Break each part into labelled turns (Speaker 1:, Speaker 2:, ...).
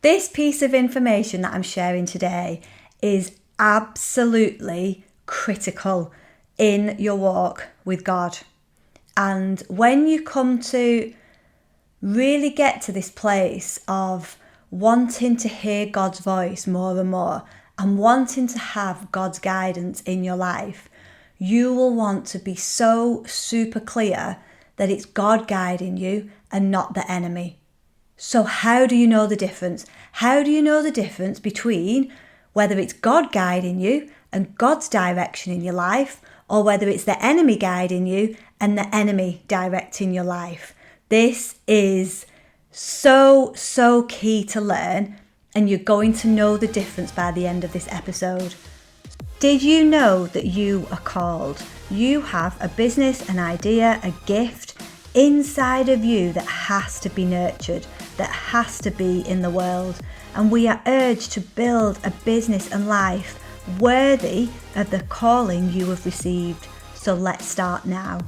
Speaker 1: This piece of information that I'm sharing today is absolutely critical in your walk with God. And when you come to really get to this place of wanting to hear God's voice more and more and wanting to have God's guidance in your life, you will want to be so super clear that it's God guiding you and not the enemy. So how do you know the difference? How do you know the difference between whether it's God guiding you and God's direction in your life, or whether it's the enemy guiding you and the enemy directing your life? This is so key to learn, and you're going to know the difference by the end of this episode. Did you know that you are called? You have a business, an idea, a gift inside of you that has to be nurtured, that has to be in the world. And we are urged to build a business and life worthy of the calling you have received. So let's start now.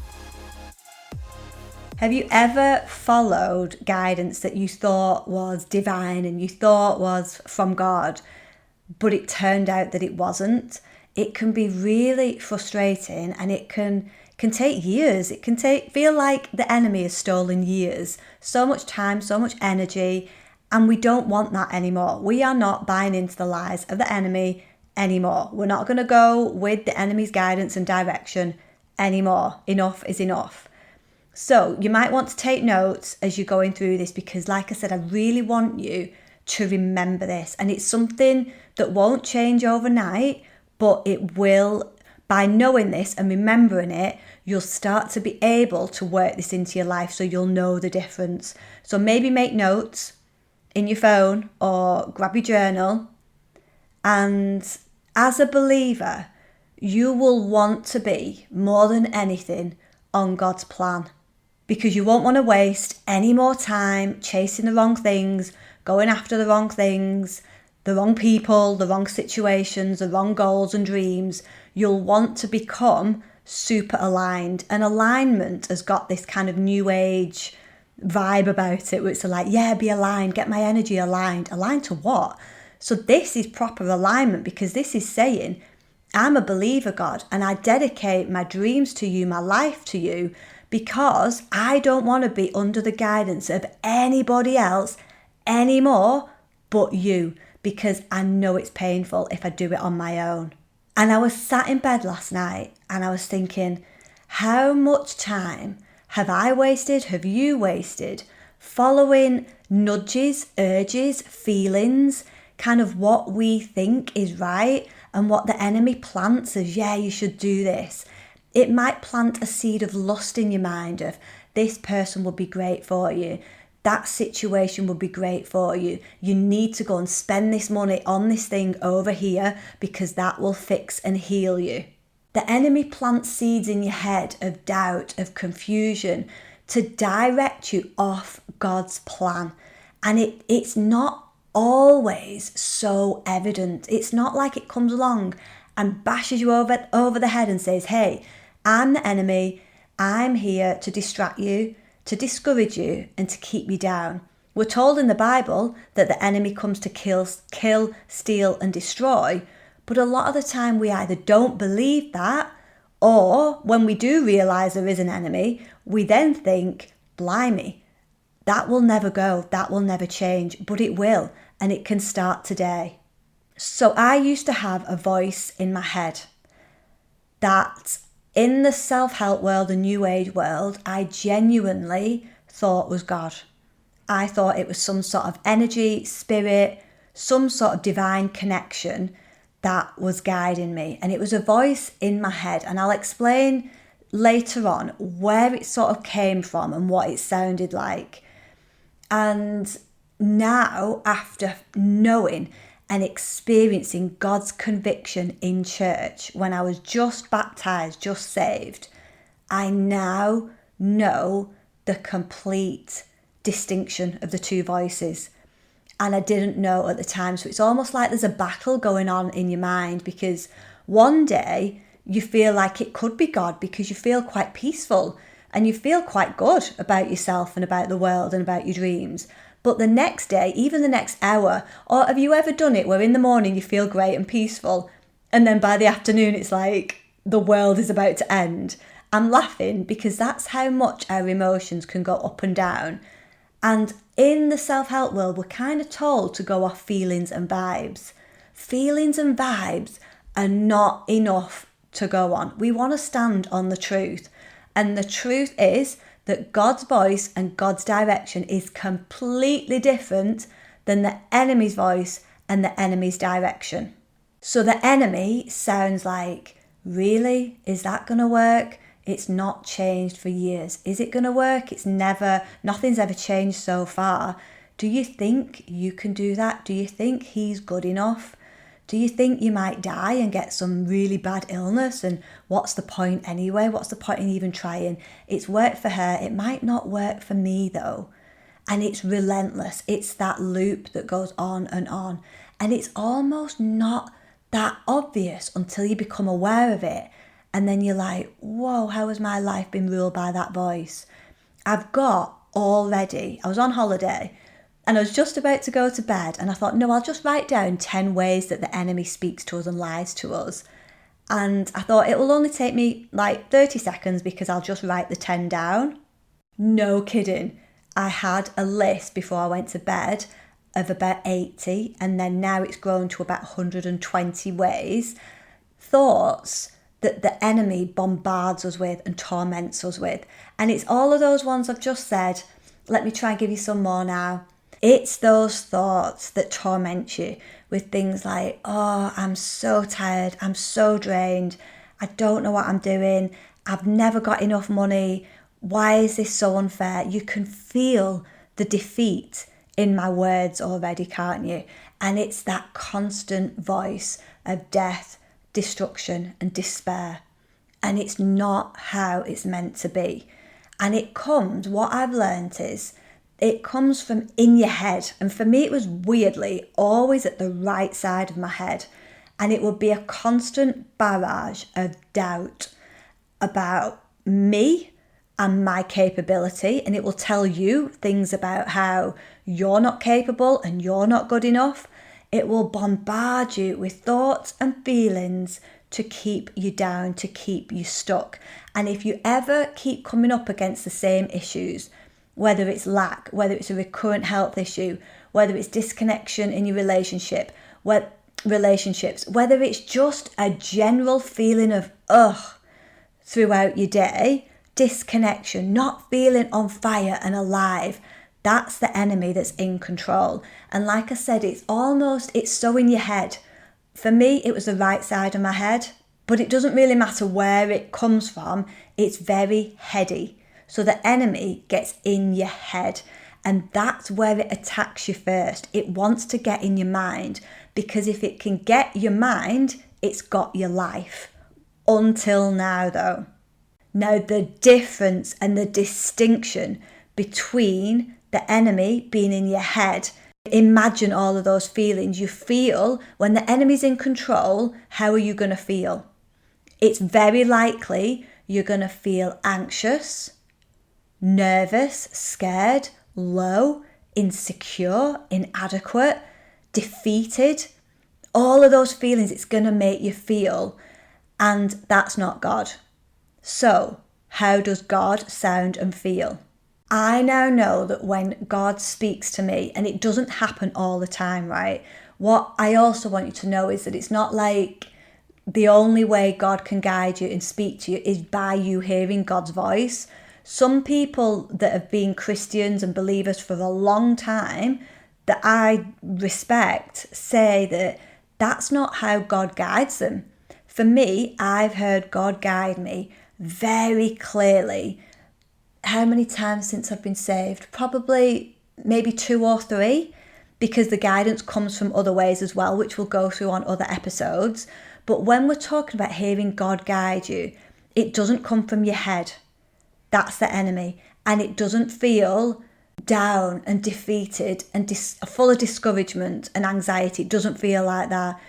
Speaker 1: Have you ever followed guidance that you thought was divine and you thought was from God, but it turned out that it wasn't? It can be really frustrating, and it can take years. It can feel like the enemy has stolen years, so much time, so much energy, and we don't want that anymore. We are not buying into the lies of the enemy anymore. We're not going to go with the enemy's guidance and direction anymore. Enough is enough. So you might want to take notes as you're going through this, because like I said, I really want you to remember this. And it's something that won't change overnight, but it will. By knowing this and remembering it, you'll start to be able to work this into your life, so you'll know the difference. So maybe make notes in your phone or grab your journal. And as a believer, you will want to be, more than anything, on God's plan, because you won't want to waste any more time chasing the wrong things, going after the wrong things, the wrong people, the wrong situations, the wrong goals and dreams. You'll want to become super aligned. And alignment has got this kind of new age vibe about it, where it's like, yeah, be aligned, get my energy aligned. Aligned to what? So this is proper alignment, because this is saying, I'm a believer, God, and I dedicate my dreams to you, my life to you, because I don't want to be under the guidance of anybody else anymore but you, because I know it's painful if I do it on my own. And I was sat in bed last night and I was thinking, how much time have I wasted, have you wasted, following nudges, urges, feelings, kind of what we think is right, and what the enemy plants as, yeah, you should do this. It might plant a seed of lust in your mind of, this person would be great for you, that situation would be great for you, you need to go and spend this money on this thing over here because that will fix and heal you. The enemy plants seeds in your head of doubt, of confusion, to direct you off God's plan. And it's not always so evident. It's not like it comes along and bashes you over the head and says, hey, I'm the enemy, I'm here to distract you, to discourage you, and to keep you down. We're told in the Bible that the enemy comes to kill, steal, and destroy. But a lot of the time we either don't believe that, or when we do realise there is an enemy, we then think, blimey, that will never go, that will never change. But it will, and it can start today. So I used to have a voice in my head that in the self-help world, the new age world, I genuinely thought was God. I thought it was some sort of energy, spirit, some sort of divine connection that was guiding me. And it was a voice in my head. And I'll explain later on where it sort of came from and what it sounded like. And now, after knowing and experiencing God's conviction in church, when I was just baptized, just saved, I now know the complete distinction of the two voices. And I didn't know at the time. So it's almost like there's a battle going on in your mind, because one day you feel like it could be God because you feel quite peaceful and you feel quite good about yourself and about the world and about your dreams. But the next day, even the next hour, or have you ever done it where in the morning you feel great and peaceful, and then by the afternoon it's like the world is about to end? I'm laughing because that's how much our emotions can go up and down. And in the self-help world, we're kind of told to go off feelings and vibes. Feelings and vibes are not enough to go on. We want to stand on the truth. And the truth is that God's voice and God's direction is completely different than the enemy's voice and the enemy's direction. So the enemy sounds like, really? Is that going to work? It's not changed for years. Is it going to work? Nothing's ever changed so far. Do you think you can do that? Do you think he's good enough? Do you think you might die and get some really bad illness? And what's the point anyway? What's the point in even trying? It's worked for her. It might not work for me though. And it's relentless. It's that loop that goes on. And it's almost not that obvious until you become aware of it. And then you're like, whoa, how has my life been ruled by that voice? I was on holiday and I was just about to go to bed and I thought, no, I'll just write down 10 ways that the enemy speaks to us and lies to us. And I thought it will only take me like 30 seconds because I'll just write the 10 down. No kidding. I had a list before I went to bed of about 80 and then now it's grown to about 120 ways, thoughts that the enemy bombards us with and torments us with. And it's all of those ones I've just said. Let me try and give you some more now. It's those thoughts that torment you with things like, oh, I'm so tired, I'm so drained, I don't know what I'm doing, I've never got enough money, why is this so unfair? You can feel the defeat in my words already, can't you? And it's that constant voice of death, destruction and despair. And it's not how it's meant to be. And what I've learned is, it comes from in your head. And for me, it was weirdly always at the right side of my head. And it would be a constant barrage of doubt about me and my capability. And it will tell you things about how you're not capable and you're not good enough. It will bombard you with thoughts and feelings to keep you down, to keep you stuck. And if you ever keep coming up against the same issues, whether it's lack, whether it's a recurrent health issue, whether it's disconnection in your relationships, whether it's just a general feeling of ugh throughout your day, disconnection, not feeling on fire and alive, that's the enemy that's in control. And like I said, it's so in your head. For me, it was the right side of my head, but it doesn't really matter where it comes from. It's very heady. So the enemy gets in your head, and that's where it attacks you first. It wants to get in your mind, because if it can get your mind, it's got your life. Until now, though. Now, the difference and the distinction between the enemy being in your head, imagine all of those feelings you feel when the enemy's in control. How are you going to feel? It's very likely you're going to feel anxious, nervous, scared, low, insecure, inadequate, defeated. All of those feelings it's going to make you feel, and that's not God. So, how does God sound and feel? I now know that when God speaks to me, and it doesn't happen all the time, right? What I also want you to know is that it's not like the only way God can guide you and speak to you is by you hearing God's voice. Some people that have been Christians and believers for a long time that I respect say that that's not how God guides them. For me, I've heard God guide me very clearly. How many times since I've been saved? Probably maybe 2 or 3, because the guidance comes from other ways as well, which we'll go through on other episodes. But when we're talking about hearing God guide you, it doesn't come from your head. That's the enemy. And it doesn't feel down and defeated and full of discouragement and anxiety. It doesn't feel like that.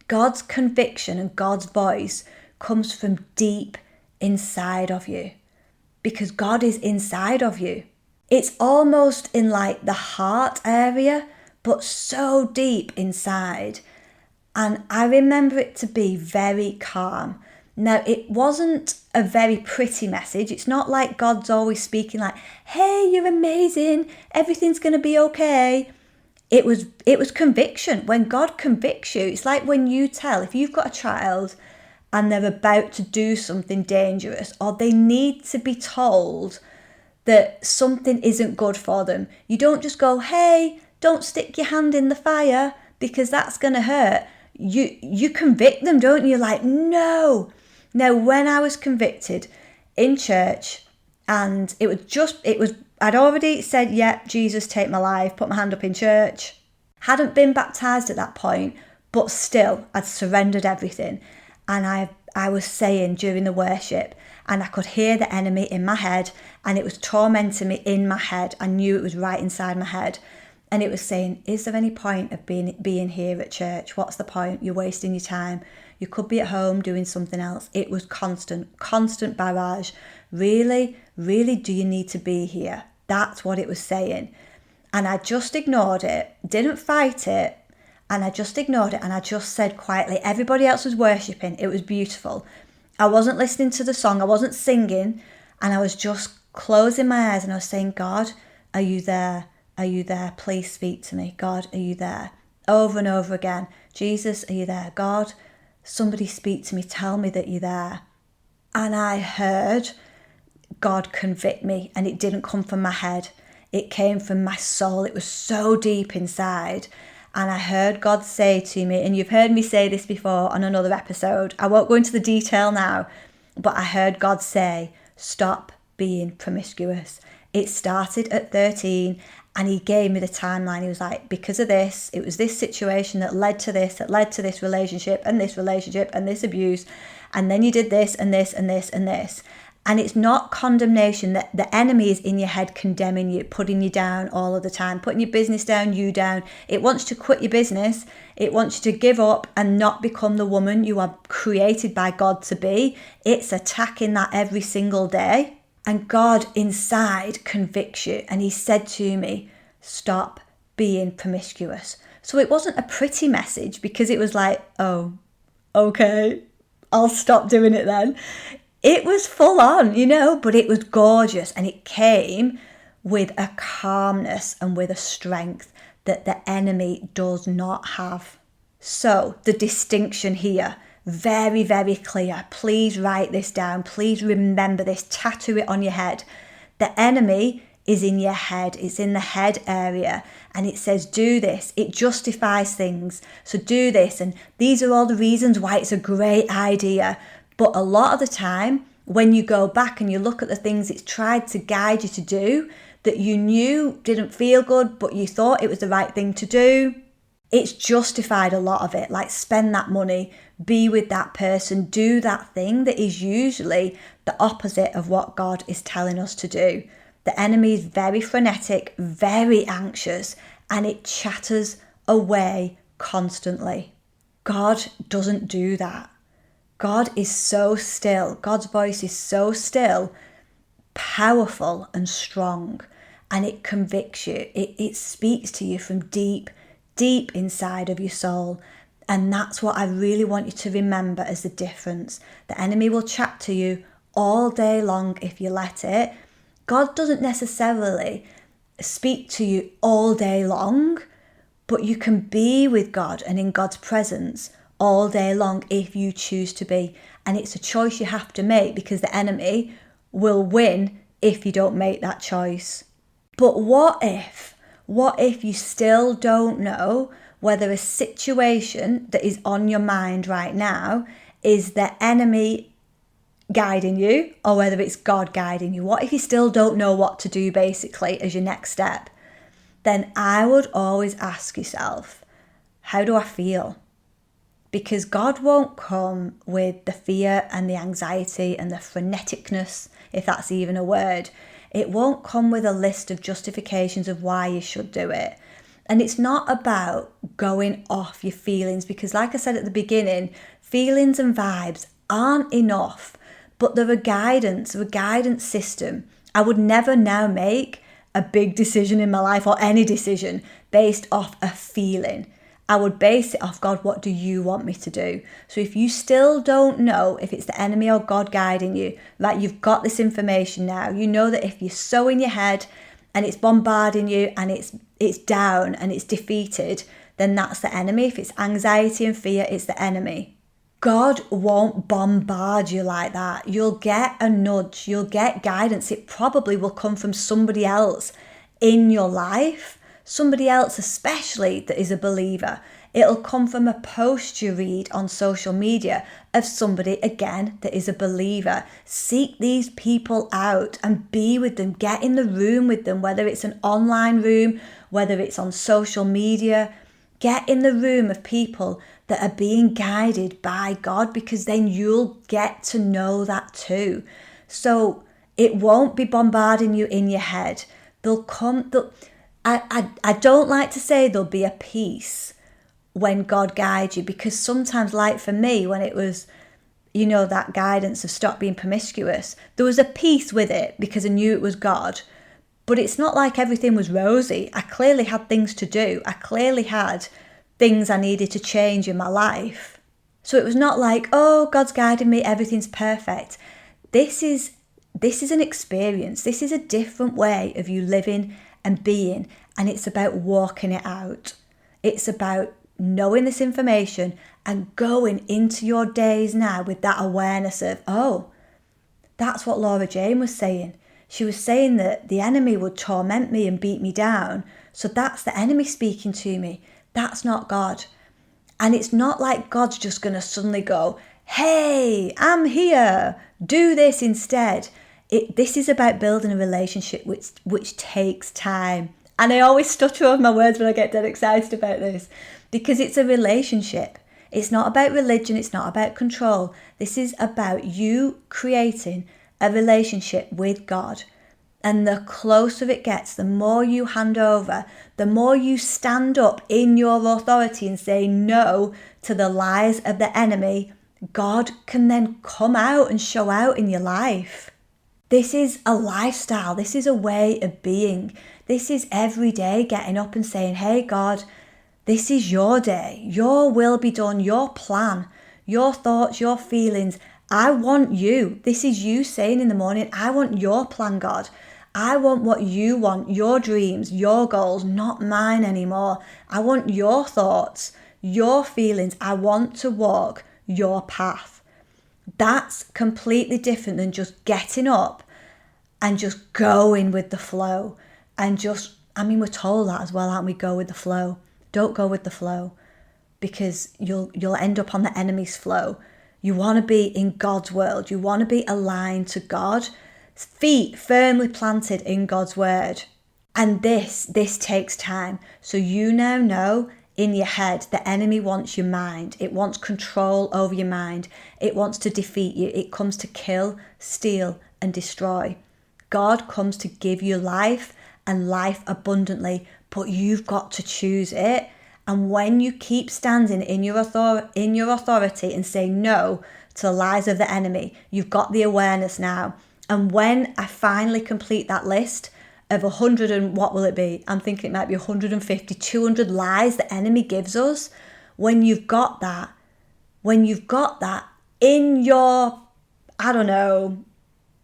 Speaker 1: God's conviction and God's voice comes from deep inside of you, because God is inside of you. It's almost in like the heart area, but so deep inside. And I remember it to be very calm. Now, it wasn't a very pretty message. It's not like God's always speaking like, hey, you're amazing, everything's going to be okay. It was conviction. When God convicts you, it's like when you tell, if you've got a child and they're about to do something dangerous, or they need to be told that something isn't good for them. You don't just go, hey, don't stick your hand in the fire because that's going to hurt. You convict them, don't you? Like, no. Now, when I was convicted in church, and I'd already said, yeah, Jesus, take my life, put my hand up in church. Hadn't been baptized at that point, but still, I'd surrendered everything. And I was saying during the worship, and I could hear the enemy in my head, and it was tormenting me in my head. I knew it was right inside my head. And it was saying, is there any point of being here at church? What's the point? You're wasting your time. You could be at home doing something else. It was constant barrage. Really, really, do you need to be here? That's what it was saying. And I just ignored it, didn't fight it, and I just ignored it. And I just said quietly, everybody else was worshipping. It was beautiful. I wasn't listening to the song. I wasn't singing. And I was just closing my eyes and I was saying, God, are you there? Are you there? Please speak to me. God, are you there? Over and over again. Jesus, are you there? God, somebody speak to me. Tell me that you're there. And I heard God convict me, and it didn't come from my head. It came from my soul. It was so deep inside. And I heard God say to me, and you've heard me say this before on another episode. I won't go into the detail now, but I heard God say, stop being promiscuous. It started at 13. And he gave me the timeline. He was like, because of this, it was this situation that led to this relationship and this abuse. And then you did this and this and this and this. And it's not condemnation, that the enemy is in your head condemning you, putting you down all of the time, putting your business down, you down. It wants to quit your business. It wants you to give up and not become the woman you are created by God to be. It's attacking that every single day. And God inside convicts you. And he said to me, stop being promiscuous. So it wasn't a pretty message, because it was like, oh, okay, I'll stop doing it then. It was full on, but it was gorgeous. And it came with a calmness and with a strength that the enemy does not have. So the distinction here, very, very clear. Please write this down. Please remember this. Tattoo it on your head. The enemy is in your head. It's in the head area. And it says, do this. It justifies things. So do this. And these are all the reasons why it's a great idea. But a lot of the time, when you go back and you look at the things it's tried to guide you to do, that you knew didn't feel good, but you thought it was the right thing to do, it's justified a lot of it. Like, spend that money, be with that person, do that thing that is usually the opposite of what God is telling us to do. The enemy is very frenetic, very anxious, and it chatters away constantly. God doesn't do that. God is so still. God's voice is so still, powerful and strong, and it convicts you. It speaks to you from deep inside of your soul. And that's what I really want you to remember as the difference. The enemy will chat to you all day long if you let it. God doesn't necessarily speak to you all day long, but you can be with God and in God's presence all day long if you choose to be. And it's a choice you have to make, because the enemy will win if you don't make that choice. But what if you still don't know whether a situation that is on your mind right now is the enemy guiding you or whether it's God guiding you? What if you still don't know what to do, basically, as your next step? Then I would always ask yourself, how do I feel? Because God won't come with the fear and the anxiety and the freneticness, if that's even a word. It won't come with a list of justifications of why you should do it. And it's not about going off your feelings, because like I said at the beginning, feelings and vibes aren't enough, but they're a guidance system. I would never now make a big decision in my life or any decision based off a feeling. I would base it off, God, what do you want me to do? So if you still don't know if it's the enemy or God guiding you, like you've got this information now, you know that if you're so in your head and it's bombarding you and it's down and it's defeated, then that's the enemy. If it's anxiety and fear, it's the enemy. God won't bombard you like that. You'll get a nudge, you'll get guidance. It probably will come from somebody else in your life. Somebody else especially that is a believer. It'll come from a post you read on social media of somebody, again, that is a believer. Seek these people out and be with them. Get in the room with them, whether it's an online room, whether it's on social media. Get in the room of people that are being guided by God, because then you'll get to know that too. So it won't be bombarding you in your head. I don't like to say there'll be a peace when God guides you, because sometimes, like for me, when it was, that guidance of stop being promiscuous, there was a peace with it because I knew it was God. But it's not like everything was rosy. I clearly had things to do. I clearly had things I needed to change in my life. So it was not like, oh, God's guiding me, everything's perfect. This is an experience. This is a different way of you living and being, and it's about walking it out. It's about knowing this information and going into your days now with that awareness of, oh, that's what Laura Jane was saying. She was saying that the enemy would torment me and beat me down. So that's the enemy speaking to me. That's not God. And it's not like God's just going to suddenly go, hey, I'm here, do this instead. This is about building a relationship which takes time. And I always stutter over my words when I get dead excited about this, because it's a relationship. It's not about religion. It's not about control. This is about you creating a relationship with God. And the closer it gets, the more you hand over, the more you stand up in your authority and say no to the lies of the enemy, God can then come out and show out in your life. This is a lifestyle. This is a way of being. This is every day getting up and saying, hey, God, this is your day. Your will be done, your plan, your thoughts, your feelings. I want you. This is you saying in the morning, I want your plan, God. I want what you want, your dreams, your goals, not mine anymore. I want your thoughts, your feelings. I want to walk your path. That's completely different than just getting up and just going with the flow. And we're told that as well, aren't we? Go with the flow. Don't go with the flow, because you'll end up on the enemy's flow. You want to be in God's world. You want to be aligned to God, feet firmly planted in God's word. And this takes time. So you now know in your head, the enemy wants your mind. It wants control over your mind. It wants to defeat you. It comes to kill, steal, and destroy. God comes to give you life and life abundantly, but you've got to choose it. And when you keep standing in your authority and say no to the lies of the enemy, you've got the awareness now. And when I finally complete that list of 100 and what will it be? I'm thinking it might be 150, 200 lies the enemy gives us. When you've got that in your,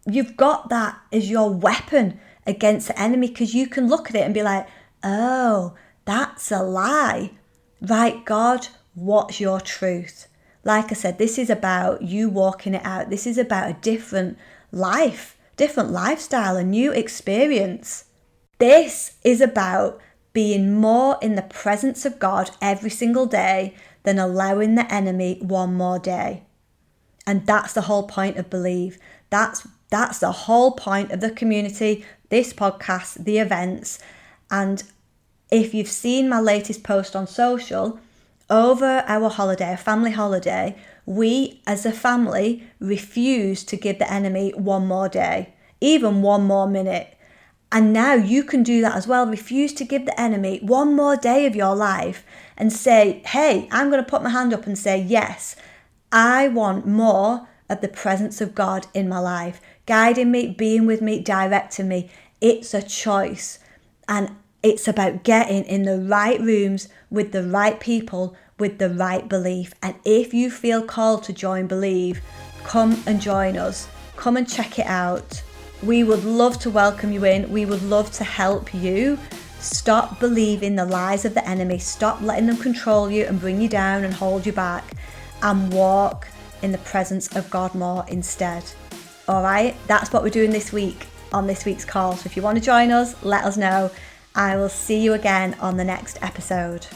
Speaker 1: you've got that as your weapon against the enemy, because you can look at it and be like, oh, that's a lie. Right, God, what's your truth? Like I said, this is about you walking it out. This is about a different life, different lifestyle, a new experience. This is about being more in the presence of God every single day than allowing the enemy one more day. And that's the whole point of Believe. That's the whole point of the community, this podcast, the events. And if you've seen my latest post on social, over our holiday, a family holiday, we as a family refuse to give the enemy one more day, even one more minute. And now you can do that as well. Refuse to give the enemy one more day of your life and say, hey, I'm going to put my hand up and say, yes, I want more of the presence of God in my life, guiding me, being with me, directing me. It's a choice. And it's about getting in the right rooms with the right people, with the right belief. And if you feel called to join Believe, come and join us. Come and check it out. We would love to welcome you in. We would love to help you stop believing the lies of the enemy. Stop letting them control you and bring you down and hold you back, and walk in the presence of God more instead. All right, that's what we're doing this week on this week's call. So if you want to join us, let us know. I will see you again on the next episode.